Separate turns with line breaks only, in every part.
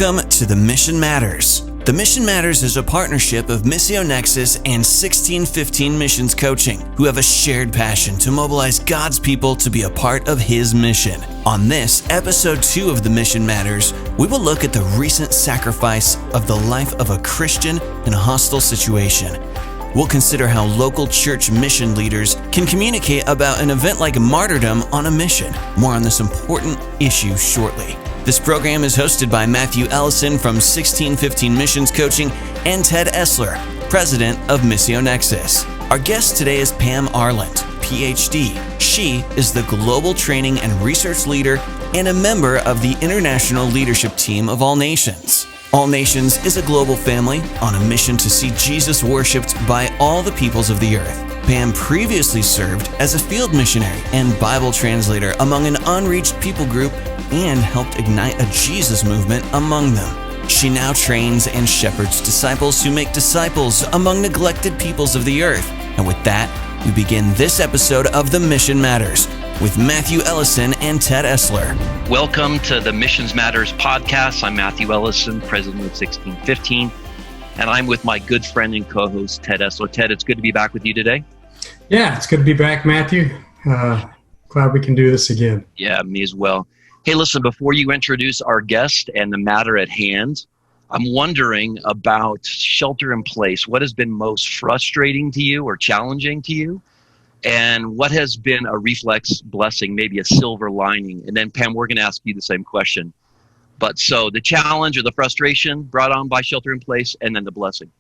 Welcome to The Mission Matters. The Mission Matters is a partnership of Missio Nexus and 1615 Missions Coaching, who have a shared passion to mobilize God's people to be a part of His mission. On this, episode 2 of The Mission Matters, we will look at the recent sacrifice of the life of a Christian in a hostile situation. We'll consider how local church mission leaders can communicate about an event like Martyrdom on a mission. More on this important issue shortly. This program is hosted by Matthew Ellison from 1615 Missions Coaching and Ted Essler, president of Missio Nexus. Our guest today is Pam Arlund, PhD. She is the global training and research leader and a member of the international leadership team of All Nations. All Nations is a global family on a mission to see Jesus worshipped by all the peoples of the earth. Pam previously served as a field missionary and Bible translator among an unreached people group and helped ignite a Jesus movement among them. She now trains and shepherds disciples who make disciples among neglected peoples of the earth. And with that, we begin this episode of The Mission Matters with Matthew Ellison and Ted Essler.
Welcome to the Missions Matters podcast. I'm Matthew Ellison, president of 1615, and I'm with my good friend and co-host, Ted Essler. Ted, it's good to be back with you today.
Yeah, it's good to be back, Matthew. Glad we can do this again.
Yeah, me as well. Hey, listen, before you introduce our guest and the matter at hand, I'm wondering about shelter in place. What has been most frustrating to you or challenging to you? And what has been a reflex blessing, maybe a silver lining? And then, Pam, we're going to ask you the same question. But so the challenge or the frustration brought on by shelter in place, and then the blessing.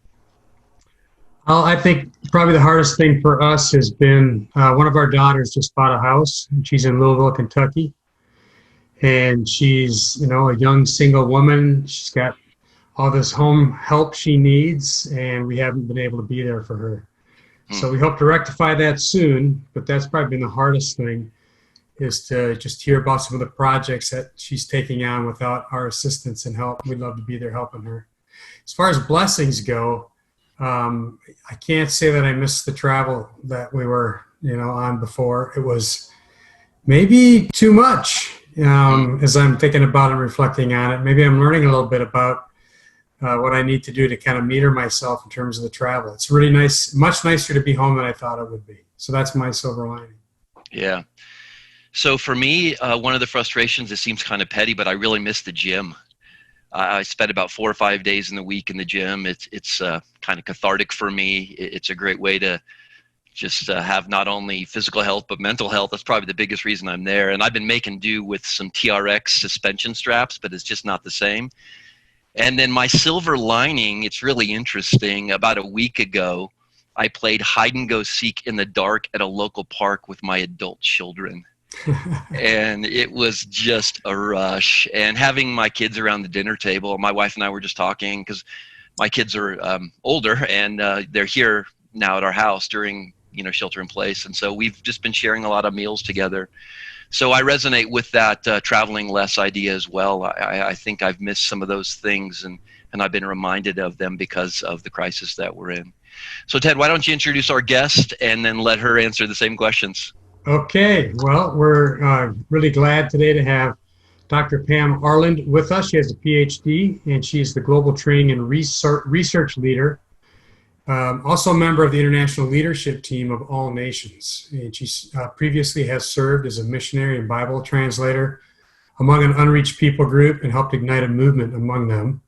Well, I think probably the hardest thing for us has been one of our daughters just bought a house, and she's in Louisville, Kentucky. And she's, a young single woman. She's got all this home help she needs, and we haven't been able to be there for her. So we hope to rectify that soon, but that's probably been the hardest thing, is to just hear about some of the projects that she's taking on without our assistance and help. We'd love to be there helping her. As far as blessings go, I can't say that I missed the travel that we were, on before. It was maybe too much. As I'm thinking about and reflecting on it, maybe I'm learning a little bit about what I need to do to kind of meter myself in terms of the travel. It's really nice, much nicer to be home than I thought it would be. So that's my silver lining. Yeah.
So for me, one of the frustrations, it seems kind of petty, but I really miss the gym. I spent about 4 or 5 days in the week in the gym. It's kind of cathartic for me. It's a great way to just have not only physical health, but mental health. That's probably the biggest reason I'm there. And I've been making do with some TRX suspension straps, but it's just not the same. And then my silver lining, it's really interesting. About a week ago, I played hide and go seek in the dark at a local park with my adult children. And it was just a rush. And having my kids around the dinner table, my wife and I were just talking because my kids are older and they're here now at our house during shelter in place. And so we've just been sharing a lot of meals together. So I resonate with that traveling less idea as well. I think I've missed some of those things and I've been reminded of them because of the crisis that we're in. So Ted, why don't you introduce our guest and then let her answer the same questions?
Okay. Well, we're really glad today to have Dr. Pam Arlund with us. She has a PhD and she's the global training and research leader. Also a member of the international leadership team of All Nations. And she previously has served as a missionary and Bible translator among an unreached people group and helped ignite a movement among them.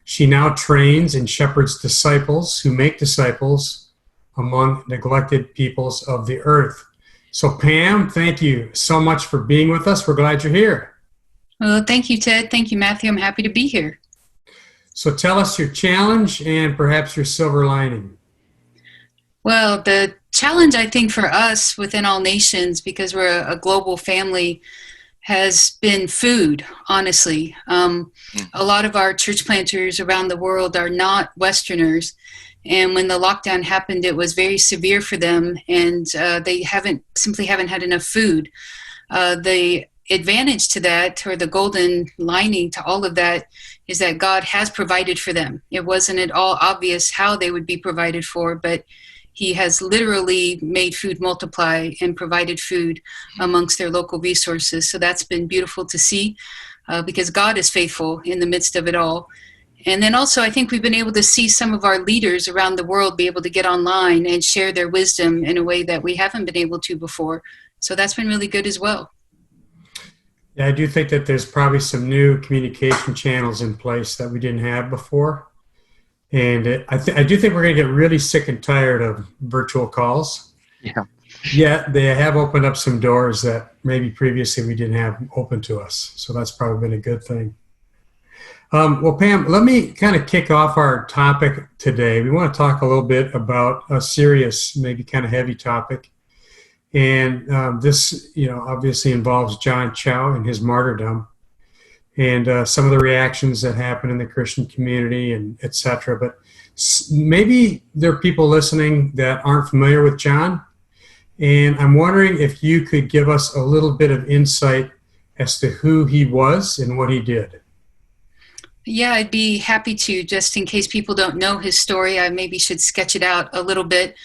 She now trains and shepherds disciples who make disciples among neglected peoples of the earth. So Pam, thank you so much for being with us. We're glad you're here.
Well, thank you, Ted. Thank you, Matthew. I'm happy to be here.
So tell us your challenge and perhaps your silver lining.
Well, the challenge, I think, for us within All Nations, because we're a global family, has been food, honestly. A lot of our church planters around the world are not Westerners. And when the lockdown happened, it was very severe for them, and they simply haven't had enough food. The advantage to that, or the golden lining to all of that, is that God has provided for them. It wasn't at all obvious how they would be provided for, but He has literally made food multiply and provided food amongst their local resources. So that's been beautiful to see. because God is faithful in the midst of it all. And then also, I think we've been able to see some of our leaders around the world be able to get online and share their wisdom in a way that we haven't been able to before. So that's been really good as well.
Yeah, I do think that there's probably some new communication channels in place that we didn't have before. And I do think we're going to get really sick and tired of virtual calls.
Yeah.
Yeah, they have opened up some doors that maybe previously we didn't have open to us. So that's probably been a good thing. Well, Pam, let me kind of kick off our topic today. We want to talk a little bit about a serious, maybe kind of heavy topic. And this, obviously involves John Chow and his martyrdom and some of the reactions that happen in the Christian community and et cetera. But maybe there are people listening that aren't familiar with John. And I'm wondering if you could give us a little bit of insight as to who he was and what he did.
Yeah, I'd be happy to. Just in case people don't know his story, I maybe should sketch it out a little bit.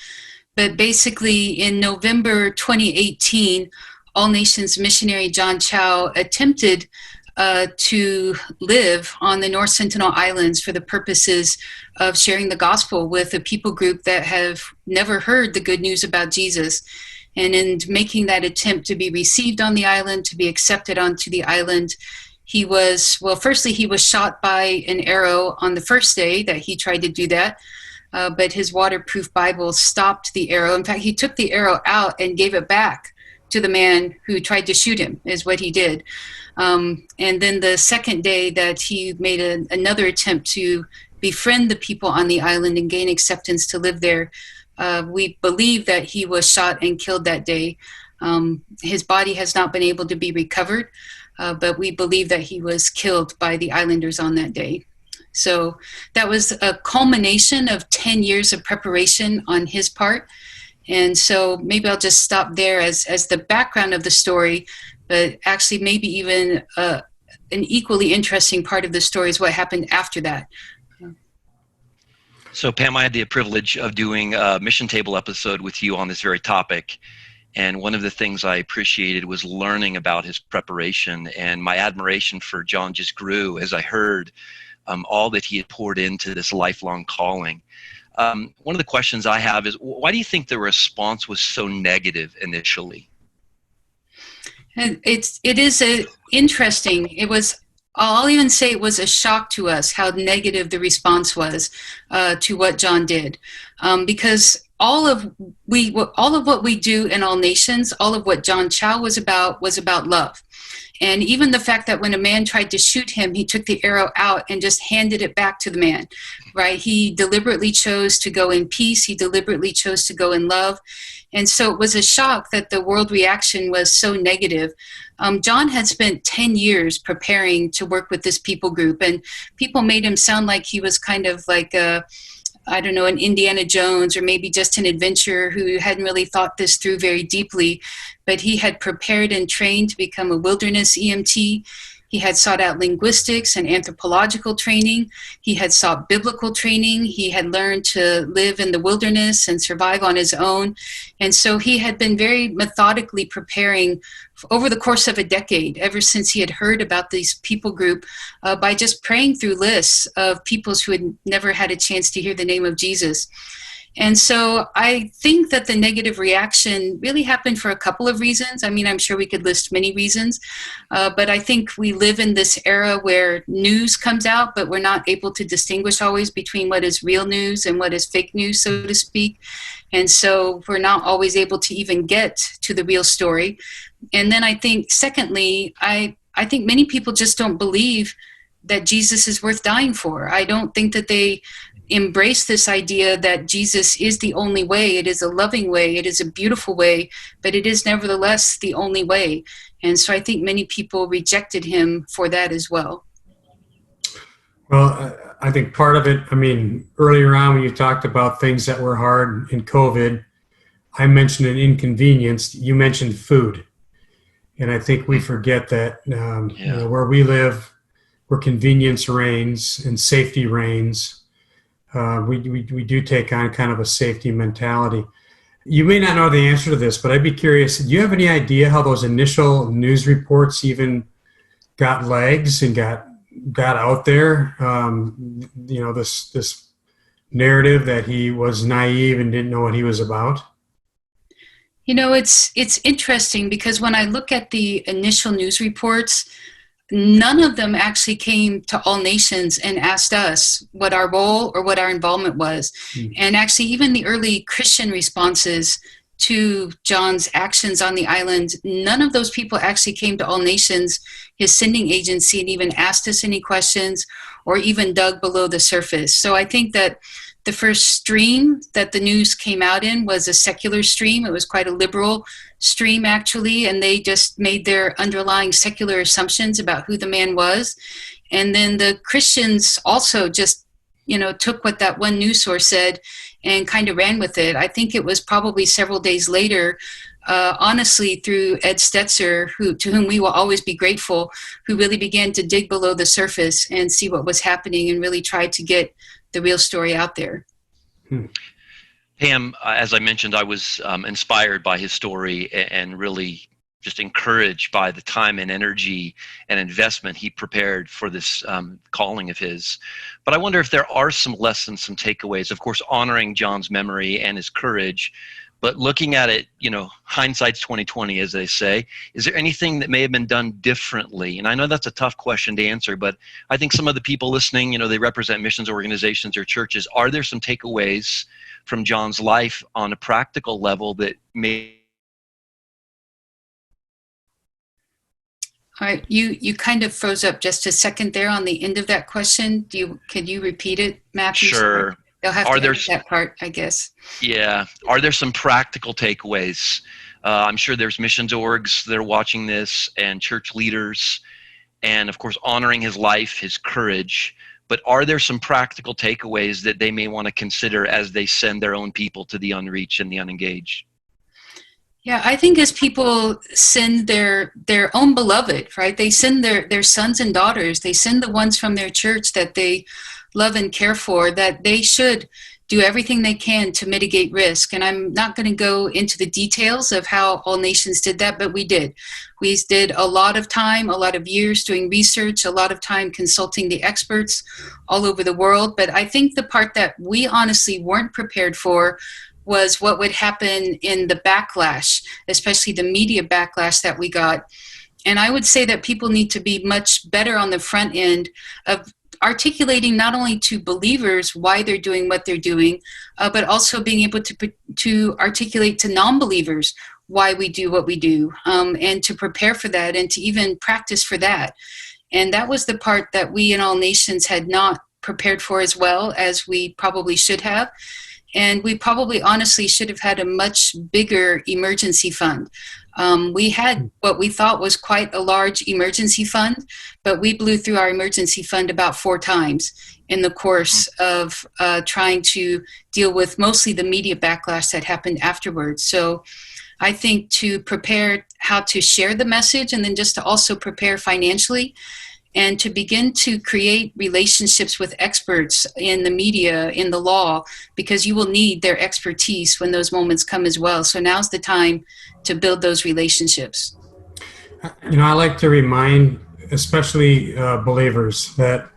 But basically, in November 2018, All Nations missionary John Chow attempted to live on the North Sentinel Islands for the purposes of sharing the gospel with a people group that have never heard the good news about Jesus. And in making that attempt to be received on the island, to be accepted onto the island, he was shot by an arrow on the first day that he tried to do that. But his waterproof Bible stopped the arrow. In fact, he took the arrow out and gave it back to the man who tried to shoot him, is what he did. And then the second day that he made another attempt to befriend the people on the island and gain acceptance to live there, we believe that he was shot and killed that day. His body has not been able to be recovered, but we believe that he was killed by the islanders on that day. So that was a culmination of 10 years of preparation on his part. And so maybe I'll just stop there as the background of the story, but actually maybe even an equally interesting part of the story is what happened after that.
So Pam, I had the privilege of doing a Mission Table episode with you on this very topic. And one of the things I appreciated was learning about his preparation, and my admiration for John just grew as I heard all that he had poured into this lifelong calling. One of the questions I have is, why do you think the response was so negative initially?
And it is interesting. I'll even say it was a shock to us how negative the response was to what John did, because all of what we do in All Nations, all of what John Chow was about love. And even the fact that when a man tried to shoot him, he took the arrow out and just handed it back to the man, right? He deliberately chose to go in peace. He deliberately chose to go in love. And so it was a shock that the world reaction was so negative. John had spent 10 years preparing to work with this people group, and people made him sound like he was kind of like an Indiana Jones, or maybe just an adventurer who hadn't really thought this through very deeply. But he had prepared and trained to become a wilderness EMT. He had sought out linguistics and anthropological training. He had sought biblical training. He had learned to live in the wilderness and survive on his own. And so he had been very methodically preparing over the course of a decade, ever since he had heard about this people group, by just praying through lists of peoples who had never had a chance to hear the name of Jesus. And so I think that the negative reaction really happened for a couple of reasons. I mean, I'm sure we could list many reasons, but I think we live in this era where news comes out, but we're not able to distinguish always between what is real news and what is fake news, so to speak. And so we're not always able to even get to the real story. And then I think, secondly, I think many people just don't believe that Jesus is worth dying for. I don't think that they embrace this idea that Jesus is the only way. It is a loving way. It is a beautiful way, but it is nevertheless the only way. And so I think many people rejected him for that as well.
Well, I think part of it, earlier on when you talked about things that were hard in COVID, I mentioned an inconvenience. You mentioned food. And I think we forget that where we live, where convenience reigns and safety reigns, we do take on kind of a safety mentality. You may not know the answer to this, but I'd be curious, do you have any idea how those initial news reports even got legs and got out there. This narrative that he was naive and didn't know what he was about.
It's interesting because when I look at the initial news reports, none of them actually came to All Nations and asked us what our role or what our involvement was. And actually, even the early Christian responses to John's actions on the island, none of those people actually came to All Nations, his sending agency, and even asked us any questions or even dug below the surface. So I think that the first stream that the news came out in was a secular stream. It was quite a liberal stream, actually, and they just made their underlying secular assumptions about who the man was. And then the Christians also just, took what that one news source said and kind of ran with it. I think it was probably several days later, honestly, through Ed Stetzer, to whom we will always be grateful, who really began to dig below the surface and see what was happening and really tried to get the real story out there.
Pam, as I mentioned, I was inspired by his story and really just encouraged by the time and energy and investment he prepared for this calling of his. But I wonder if there are some lessons, some takeaways, of course, honoring John's memory and his courage, but looking at it, hindsight's 2020, as they say. Is there anything that may have been done differently? And I know that's a tough question to answer, but I think some of the people listening, they represent missions organizations or churches. Are there some takeaways from John's life on a practical level that may...
All right, you kind of froze up just a second there on the end of that question. Could you repeat it, Matthew?
Sure.
They'll have to edit that part, I guess.
Yeah. Are there some practical takeaways? I'm sure there's missions orgs that are watching this and church leaders and, of course, honoring his life, his courage. But are there some practical takeaways that they may want to consider as they send their own people to the unreached and the unengaged?
Yeah, I think as people send their own beloved, right? They send their sons and daughters. They send the ones from their church that they love and care for, that they should do everything they can to mitigate risk. And I'm not going to go into the details of how All Nations did that, but we did. We did a lot of time, a lot of years doing research, a lot of time consulting the experts all over the world. But I think the part that we honestly weren't prepared for was what would happen in the backlash, especially the media backlash that we got. And I would say that people need to be much better on the front end of articulating not only to believers why they're doing what they're doing, but also being able to articulate to non-believers why we do what we do, and to prepare for that and to even practice for that. And that was the part that we in All Nations had not prepared for as well as we probably should have. And we probably honestly should have had a much bigger emergency fund. We had what we thought was quite a large emergency fund, but we blew through our emergency fund about 4 times in the course of trying to deal with mostly the media backlash that happened afterwards. So I think to prepare how to share the message and then just to also prepare financially and to begin to create relationships with experts in the media, in the law, because you will need their expertise when those moments come as well. So now's the time to build those relationships.
I like to remind, especially believers, that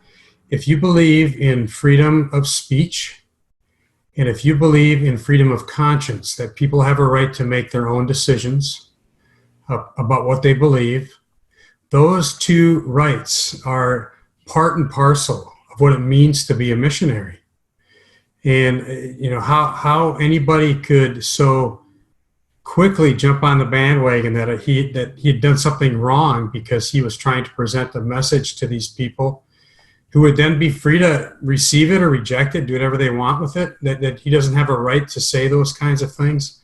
if you believe in freedom of speech, and if you believe in freedom of conscience, that people have a right to make their own decisions about what they believe, those two rights are part and parcel of what it means to be a missionary. And how anybody could so quickly jump on the bandwagon that he had done something wrong because he was trying to present a message to these people who would then be free to receive it or reject it, do whatever they want with it, that he doesn't have a right to say those kinds of things.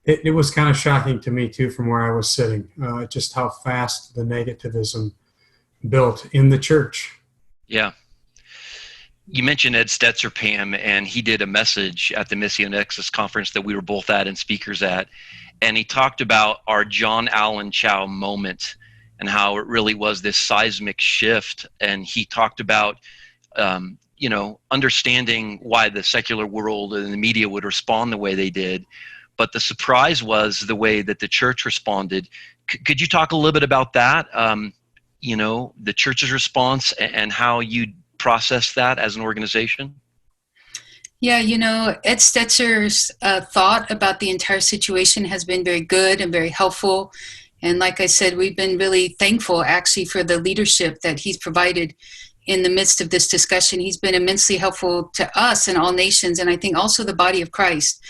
It was kind of shocking to me, too, from where I was sitting, just how fast the negativism built in the church.
Yeah. You mentioned Ed Stetzer, Pam, and he did a message at the Missio Nexus conference that we were both at and speakers at, and he talked about our John Allen Chow moment and how it really was this seismic shift, and he talked about understanding why the secular world and the media would respond the way they did. But the surprise was the way that the church responded. Could you talk a little bit about that? the church's response and how you process that as an organization?
Yeah, Ed Stetzer's thought about the entire situation has been very good and very helpful. And like I said, we've been really thankful actually for the leadership that he's provided in the midst of this discussion. He's been immensely helpful to us and all nations, and I think also the body of Christ.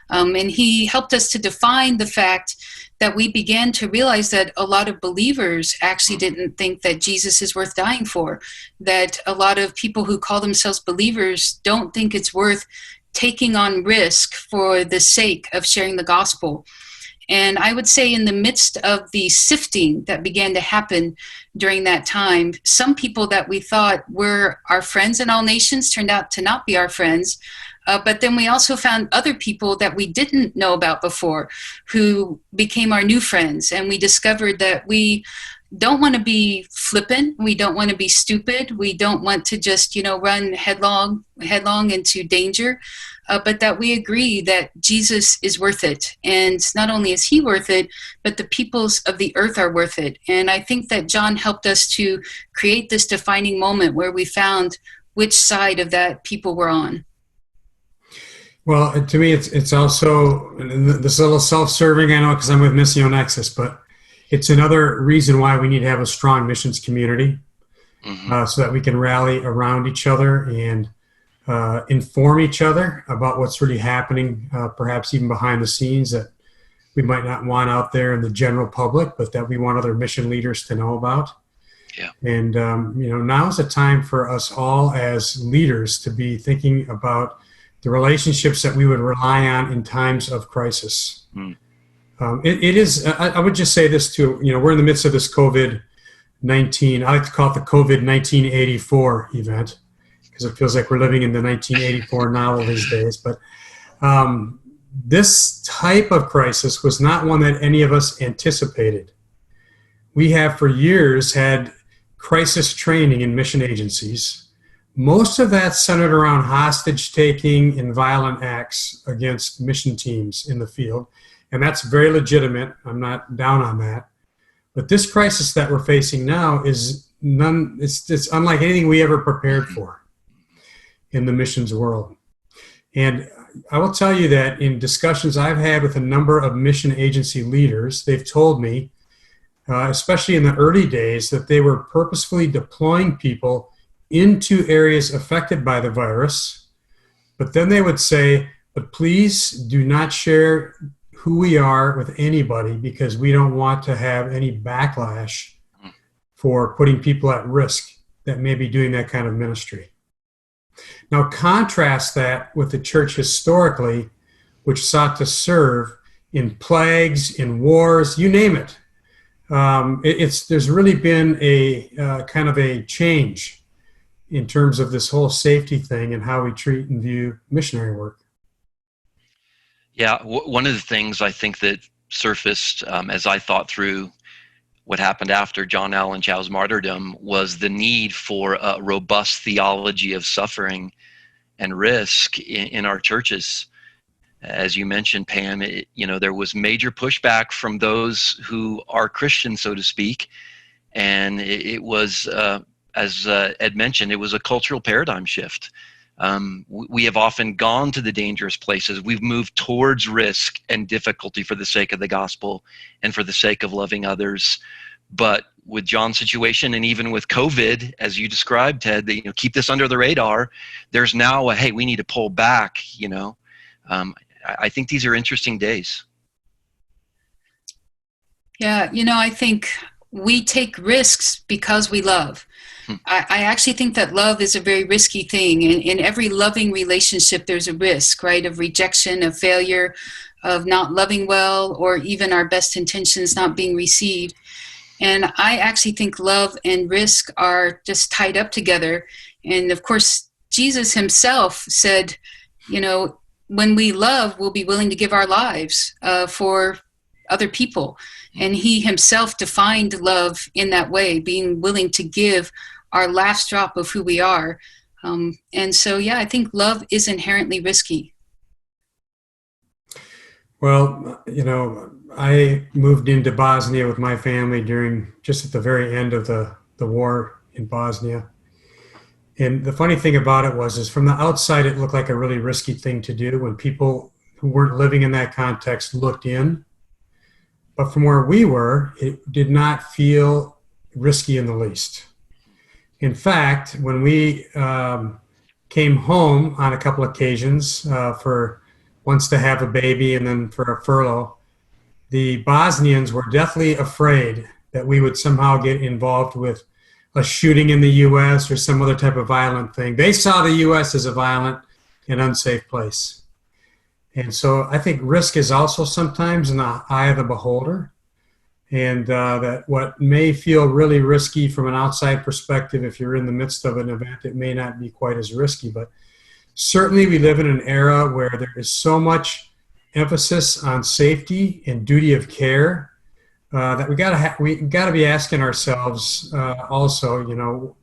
And he helped us to define the fact that we began to realize that a lot of believers actually didn't think that Jesus is worth dying for, that a lot of people who call themselves believers don't think it's worth taking on risk for the sake of sharing the gospel. And I would say in the midst of the sifting that began to happen during that time, some people that we thought were our friends in all nations turned out to not be our friends. But then we also found other people that we didn't know about before who became our new friends. And we discovered that we don't want to be flippant. We don't want to be stupid. We don't want to just, run headlong into danger. But that we agree that Jesus is worth it. And not only is he worth it, but the peoples of the earth are worth it. And I think that John helped us to create this defining moment where we found which side of that people were on.
Well, to me, it's also, this is a little self-serving, I know, because I'm with Missio Nexus, but it's another reason why we need to have a strong missions community, so that we can rally around each other and inform each other about what's really happening, perhaps even behind the scenes that we might not want out there in the general public, but that we want other mission leaders to know about.
Yeah.
And, now is a time for us all as leaders to be thinking about the relationships that we would rely on in times of crisis. It is, I would just say this too, we're in the midst of this COVID-19, I like to call it the COVID-1984 event, because it feels like we're living in the 1984 novel these days. But this type of crisis was not one that any of us anticipated. We have for years had crisis training in mission agencies. Most of that centered around hostage taking and violent acts against mission teams in the field. And that's very legitimate. I'm not down on that. But this crisis that we're facing now is it's unlike anything we ever prepared for in the missions world. And I will tell you that in discussions I've had with a number of mission agency leaders, they've told me, especially in the early days, that they were purposefully deploying people into areas affected by the virus. But then they would say, but please do not share who we are with anybody, because we don't want to have any backlash for putting people at risk that may be doing that kind of ministry. Now contrast that with the church historically, which sought to serve in plagues, in wars, you name it. There's really been a kind of a change in terms of this whole safety thing and how we treat and view missionary work.
Yeah, one of the things I think that surfaced as I thought through what happened after John Allen Chow's martyrdom was the need for a robust theology of suffering and risk in our churches. As you mentioned, Pam, there was major pushback from those who are Christian, so to speak, and it was, as Ed mentioned, it was a cultural paradigm shift. We have often gone to the dangerous places. We've moved towards risk and difficulty for the sake of the gospel and for the sake of loving others. But with John's situation, and even with COVID, as you described, Ted, keep this under the radar. There's now hey, we need to pull back. I think these are interesting days.
Yeah, I think we take risks because we love. I actually think that love is a very risky thing. In every loving relationship, there's a risk, right, of rejection, of failure, of not loving well, or even our best intentions not being received. And I actually think love and risk are just tied up together. And of course, Jesus himself said, when we love, we'll be willing to give our lives for other people. And he himself defined love in that way, being willing to give our last drop of who we are. And so, yeah, I think love is inherently risky.
Well, I moved into Bosnia with my family just at the very end of the the war in Bosnia. And the funny thing about it is from the outside, it looked like a really risky thing to do when people who weren't living in that context looked in. But from where we were, it did not feel risky in the least. In fact, when we came home on a couple occasions for once to have a baby and then for a furlough, the Bosnians were deathly afraid that we would somehow get involved with a shooting in the U.S. or some other type of violent thing. They saw the U.S. as a violent and unsafe place. And so I think risk is also sometimes in the eye of the beholder. And that what may feel really risky from an outside perspective, if you're in the midst of an event, it may not be quite as risky. But certainly we live in an era where there is so much emphasis on safety and duty of care that we got to be asking ourselves also, you know,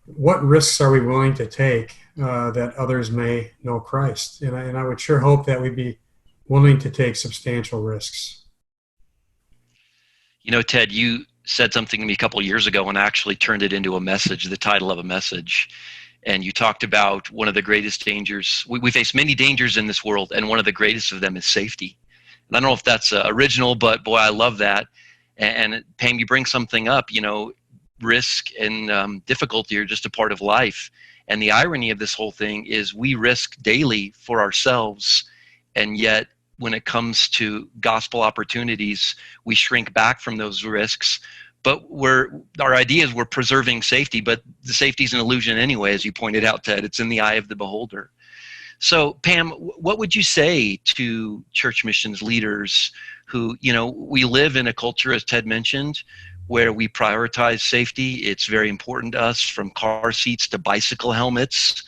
what risks are we willing to take that others may know Christ? And I would sure hope that we'd be willing to take substantial risks.
You know, Ted, you said something to me a couple of years ago and actually turned it into a message, the title of a message. And you talked about one of the greatest dangers. We face many dangers in this world, and one of the greatest of them is safety. And I don't know if that's original, but boy, I love that. And Pam, you bring something up, you know, risk and difficulty are just a part of life. And the irony of this whole thing is we risk daily for ourselves, and yet when it comes to gospel opportunities, we shrink back from those risks. But our idea is we're preserving safety, but the safety is an illusion anyway, as you pointed out, Ted. It's in the eye of the beholder. So, Pam, what would you say to church missions leaders who, you know, we live in a culture, as Ted mentioned, where we prioritize safety. It's very important to us, from car seats to bicycle helmets.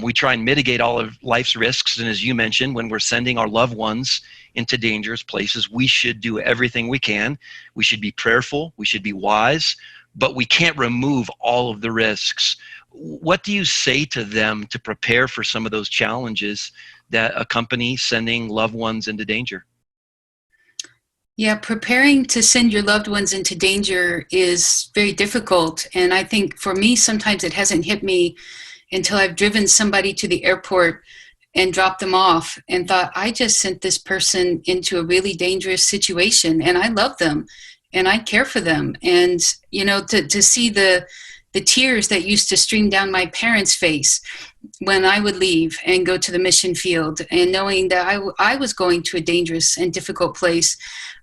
We try and mitigate all of life's risks. And as you mentioned, when we're sending our loved ones into dangerous places, we should do everything we can. We should be prayerful. We should be wise, but we can't remove all of the risks. What do you say to them to prepare for some of those challenges that accompany sending loved ones into danger?
Yeah, preparing to send your loved ones into danger is very difficult. And I think for me, sometimes it hasn't hit me until I've driven somebody to the airport and dropped them off and thought, I just sent this person into a really dangerous situation, and I love them and I care for them. And, you know, to see the tears that used to stream down my parents' face when I would leave and go to the mission field, and knowing that I was going to a dangerous and difficult place,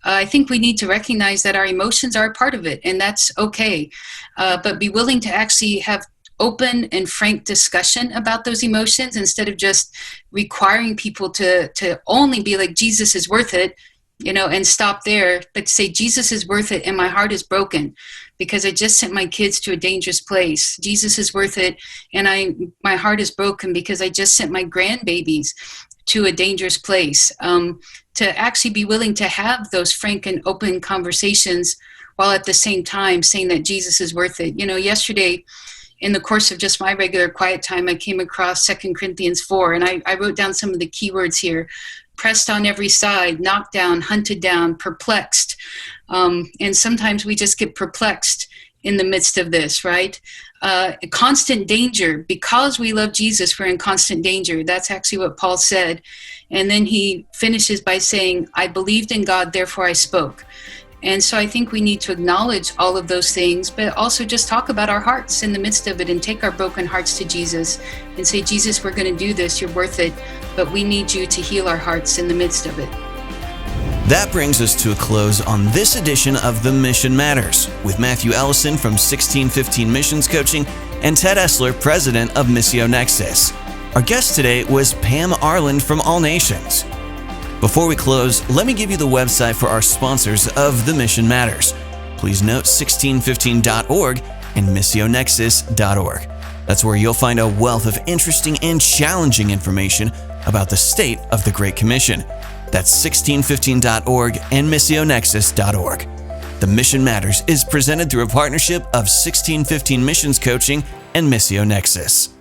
I think we need to recognize that our emotions are a part of it, and that's okay. But be willing to actually have open and frank discussion about those emotions, instead of just requiring people to only be like, Jesus is worth it, you know, and stop there, but say, Jesus is worth it, and my heart is broken because I just sent my kids to a dangerous place. Jesus is worth it, and my heart is broken because I just sent my grandbabies to a dangerous place. To actually be willing to have those frank and open conversations, while at the same time saying that Jesus is worth it. You know, yesterday, in the course of just my regular quiet time, I came across 2 Corinthians 4, and I wrote down some of the key words here: pressed on every side, knocked down, hunted down, perplexed. And sometimes we just get perplexed in the midst of this, right? Constant danger. Because we love Jesus, we're in constant danger. That's actually what Paul said. And then he finishes by saying, I believed in God, therefore I spoke. And so I think we need to acknowledge all of those things, but also just talk about our hearts in the midst of it, and take our broken hearts to Jesus and say, Jesus, we're going to do this. You're worth it, but we need you to heal our hearts in the midst of it.
That brings us to a close on this edition of The Mission Matters with Matthew Ellison from 1615 Missions Coaching and Ted Essler, president of Missio Nexus. Our guest today was Pam Arlund from All Nations. Before we close, let me give you the website for our sponsors of The Mission Matters. Please note 1615.org and missionexus.org. That's where you'll find a wealth of interesting and challenging information about the state of the Great Commission. That's 1615.org and missionexus.org. The Mission Matters is presented through a partnership of 1615 Missions Coaching and Missio Nexus.